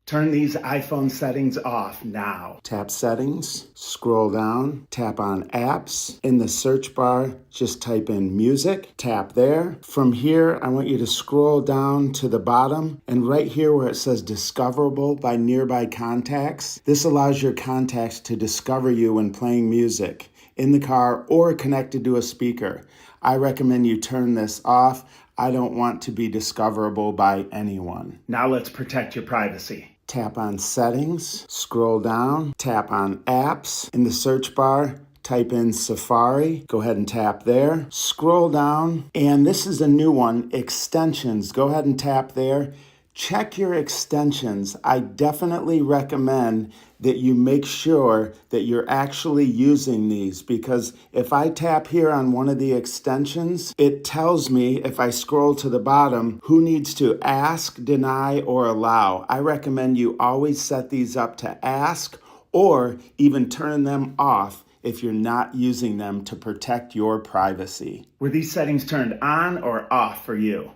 Turn these iPhone settings off now. Tap Settings, scroll down, tap on Apps. In the search bar, just type in Music, tap there. From here, I want you to scroll down to the bottom, and right here where it says Discoverable by Nearby Contacts, this allows your contacts to discover you when playing music in the car or connected to a speaker. I recommend you turn this off. I don't want to be discoverable by anyone. Now let's protect your privacy. Tap on Settings, scroll down, tap on Apps. In the search bar, type in Safari. Go ahead and tap there. Scroll down, and this is a new one, Extensions. Go ahead and tap there. Check your extensions. I definitely recommend that you make sure that you're actually using these, because if I tap here on one of the extensions, it tells me, if I scroll to the bottom, who needs to ask, deny, or allow. I recommend you always set these up to ask or even turn them off if you're not using them to protect your privacy. Were these settings turned on or off for you?